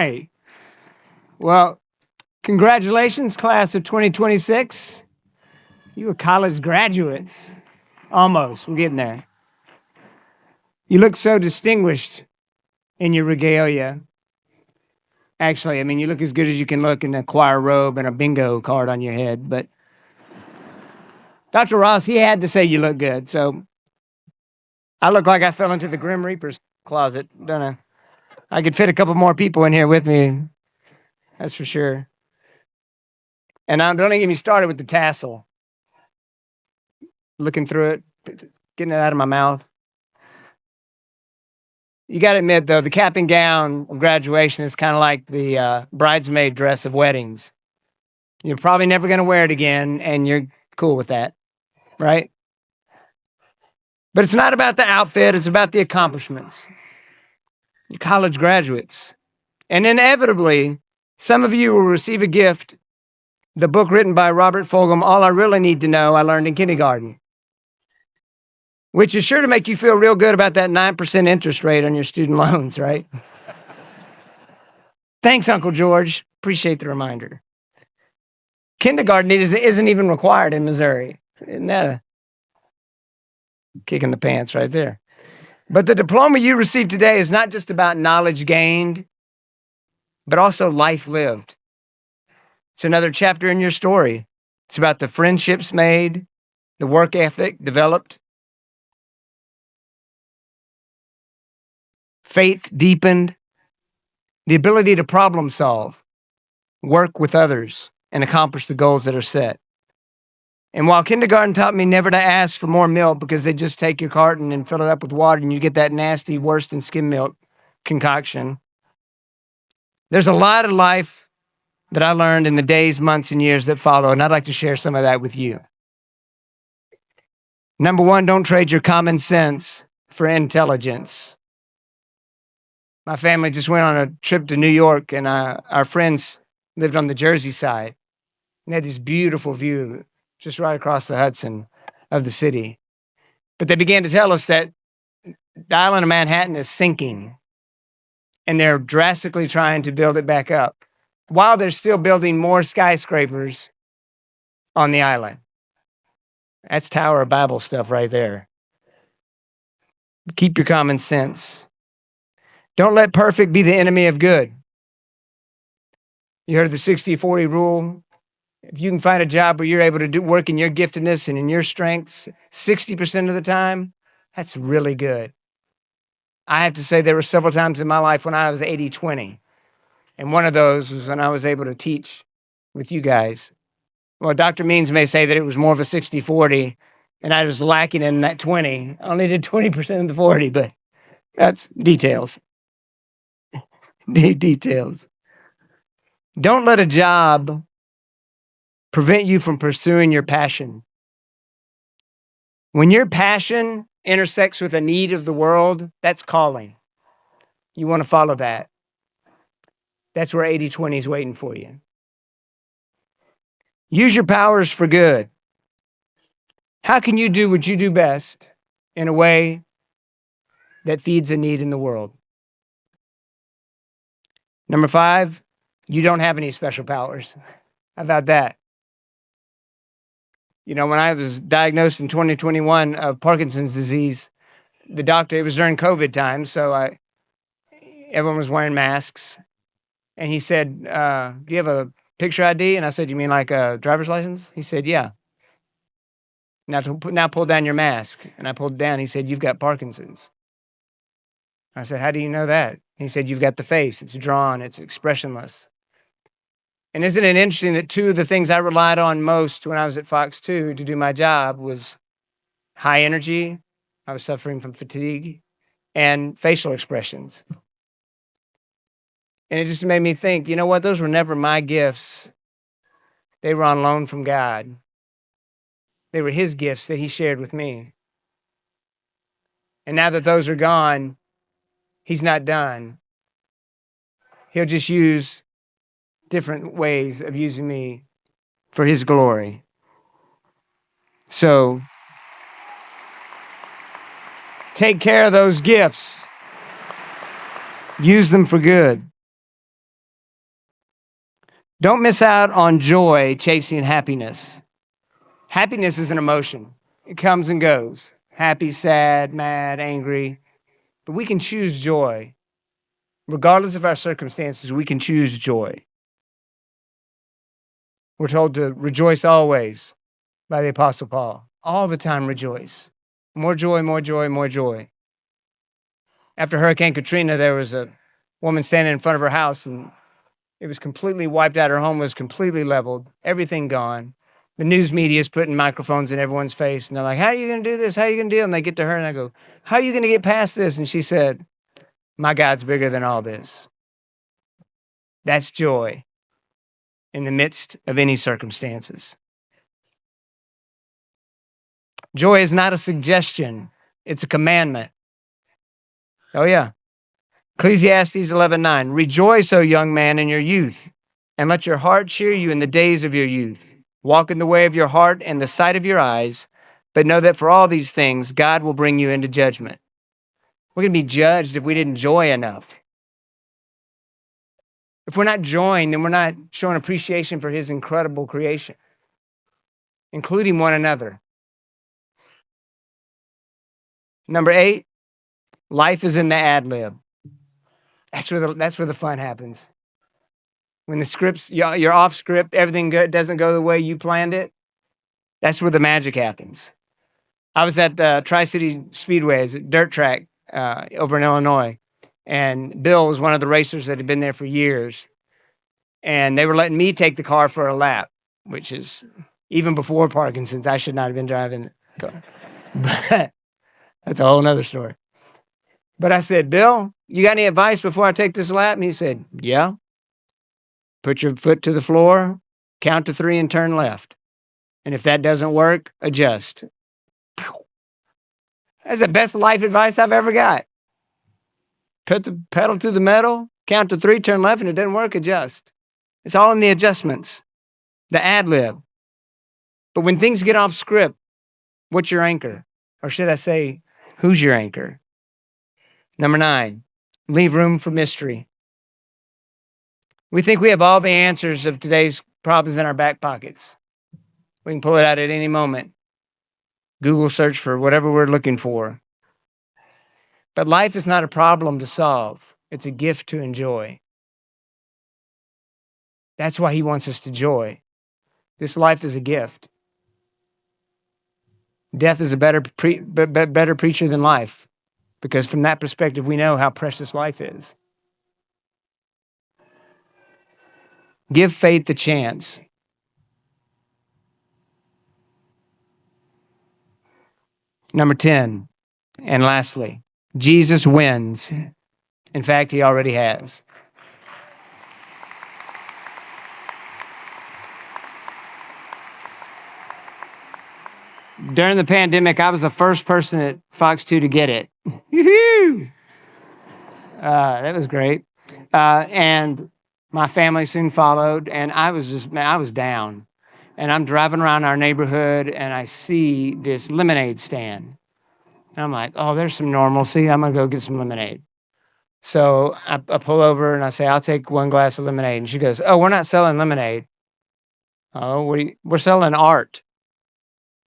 right. Well, congratulations, class of 2026. You were college graduates. Almost. We're getting there. You look so distinguished in your regalia. Actually, I mean, you look as good as you can look in a choir robe and a bingo card on your head. But Dr. Ross, he had to say you look good. So I look like I fell into the Grim Reaper's closet, don't I? I could fit a couple more people in here with me. That's for sure. And now don't even get me started with the tassel. Looking through it, getting it out of my mouth. You got to admit, though, the cap and gown of graduation is kind of like the bridesmaid dress of weddings. You're probably never going to wear it again, and you're cool with that, right? But it's not about the outfit, it's about the accomplishments. You're college graduates. And inevitably, some of you will receive a gift, the book written by Robert Fulghum, All I Really Need to Know I Learned in Kindergarten, which is sure to make you feel real good about that 9% interest rate on your student loans, right? Thanks, Uncle George. Appreciate the reminder. Kindergarten isn't even required in Missouri. Isn't that a kick in the pants right there? But the diploma you receive today is not just about knowledge gained, but also life lived. It's another chapter in your story. It's about the friendships made, the work ethic developed, faith deepened, the ability to problem solve, work with others, and accomplish the goals that are set. And while kindergarten taught me never to ask for more milk because they just take your carton and fill it up with water and you get that nasty, worse than skim milk concoction, there's a lot of life that I learned in the days, months, and years that follow, and I'd like to share some of that with you. Number one, don't trade your common sense for intelligence. My family just went on a trip to New York, and our friends lived on the Jersey side. And they had this beautiful view just right across the Hudson of the city. But they began to tell us that the island of Manhattan is sinking, and they're drastically trying to build it back up while they're still building more skyscrapers on the island. That's Tower of Babel stuff right there. Keep your common sense. Don't let perfect be the enemy of good. You heard of the 60-40 rule? If you can find a job where you're able to do work in your giftedness and in your strengths 60% of the time, that's really good. I have to say there were several times in my life when I was 80-20. And one of those was when I was able to teach with you guys. Well, Dr. Means may say that it was more of a 60-40, and I was lacking in that 20. I only did 20% of the 40, but that's details. Details. Don't let a job prevent you from pursuing your passion. When your passion intersects with a need of the world, that's calling. You want to follow that. That's where 80-20 is waiting for you. Use your powers for good. How can you do what you do best in a way that feeds a need in the world? Number 5, you don't have any special powers. How about that? You know, when I was diagnosed in 2021 of Parkinson's disease, the doctor, it was during COVID time, so everyone was wearing masks. And he said, do you have a picture ID? And I said, you mean like a driver's license? He said, yeah. Now pull down your mask. And I pulled it down. He said, you've got Parkinson's. I said, how do you know that? He said, you've got the face. It's drawn. It's expressionless. And isn't it interesting that 2 of the things I relied on most when I was at Fox 2 to do my job was high energy, I was suffering from fatigue, and facial expressions. And it just made me think, you know what? Those were never my gifts. They were on loan from God. They were his gifts that he shared with me. And now that those are gone, he's not done. He'll just use different ways of using me for his glory. So take care of those gifts. Use them for good. Don't miss out on joy chasing happiness. Happiness is an emotion. It comes and goes. Happy, sad, mad, angry. But we can choose joy. Regardless of our circumstances, we can choose joy. We're told to rejoice always by the Apostle Paul. All the time rejoice. More joy, more joy, more joy. After Hurricane Katrina, there was a woman standing in front of her house and it was completely wiped out. Her home was completely leveled, everything gone. The news media is putting microphones in everyone's face and they're like, how are you going to do this? How are you going to deal? And they get to her and I go, how are you going to get past this? And she said, my God's bigger than all this. That's joy in the midst of any circumstances. Joy is not a suggestion. It's a commandment. Oh yeah. Ecclesiastes 11:9. Rejoice, O young man, in your youth, and let your heart cheer you in the days of your youth. Walk in the way of your heart and the sight of your eyes, but know that for all these things, God will bring you into judgment. We're going to be judged if we didn't joy enough. If we're not joying, then we're not showing appreciation for his incredible creation, including one another. Number 8, life is in the ad lib. That's where the fun happens. When the scripts, you're off script, everything doesn't go the way you planned it, that's where the magic happens. I was at Tri-City Speedway, it's a dirt track over in Illinois, and Bill was one of the racers that had been there for years, and they were letting me take the car for a lap, which is even before Parkinson's. I should not have been driving the car. But that's a whole nother story. But I said, Bill, you got any advice before I take this lap? And he said, yeah. Put your foot to the floor, count to 3 and turn left. And if that doesn't work, adjust. That's the best life advice I've ever got. Put the pedal to the metal, count to 3, turn left, and it doesn't work, adjust. It's all in the adjustments, the ad lib. But when things get off script, what's your anchor? Or should I say, who's your anchor? Number 9, leave room for mystery. We think we have all the answers of today's problems in our back pockets. We can pull it out at any moment. Google search for whatever we're looking for. But life is not a problem to solve. It's a gift to enjoy. That's why he wants us to joy. This life is a gift. Death is a better preacher than life, because from that perspective, we know how precious life is. Give faith a chance. Number 10, and lastly, Jesus wins. In fact, he already has. During the pandemic, I was the first person at Fox 2 to get it. That was great. And my family soon followed, and I was down. And I'm driving around our neighborhood, and I see this lemonade stand. And I'm like, oh, there's some normalcy. I'm going to go get some lemonade. So I pull over, and I say, I'll take 1 glass of lemonade. And she goes, oh, we're not selling lemonade. Oh, we're selling art.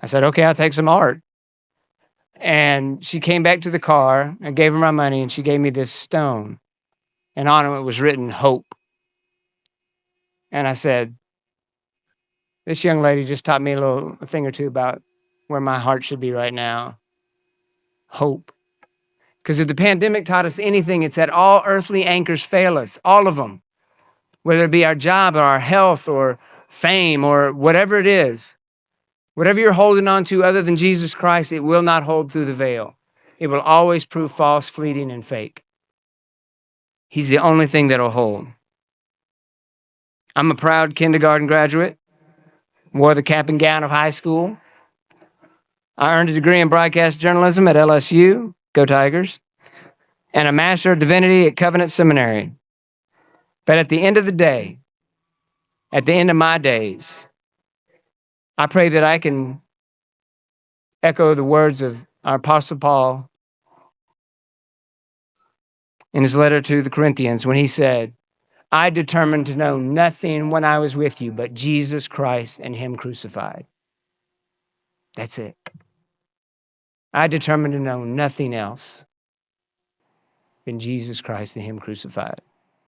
I said, okay, I'll take some art. And she came back to the car. I gave her my money, and she gave me this stone. And on it was written, hope. And I said, this young lady just taught me a thing or two about where my heart should be right now. Hope. Because if the pandemic taught us anything, it's that all earthly anchors fail us, all of them. Whether it be our job or our health or fame or whatever it is. Whatever you're holding on to other than Jesus Christ, it will not hold through the veil. It will always prove false, fleeting, and fake. He's the only thing that'll hold. I'm a proud kindergarten graduate, wore the cap and gown of high school. I earned a degree in broadcast journalism at LSU, go Tigers, and a Master of Divinity at Covenant Seminary. But at the end of the day, at the end of my days, I pray that I can echo the words of our Apostle Paul in his letter to the Corinthians when he said, I determined to know nothing when I was with you but Jesus Christ and him crucified. That's it. I determined to know nothing else than Jesus Christ and him crucified.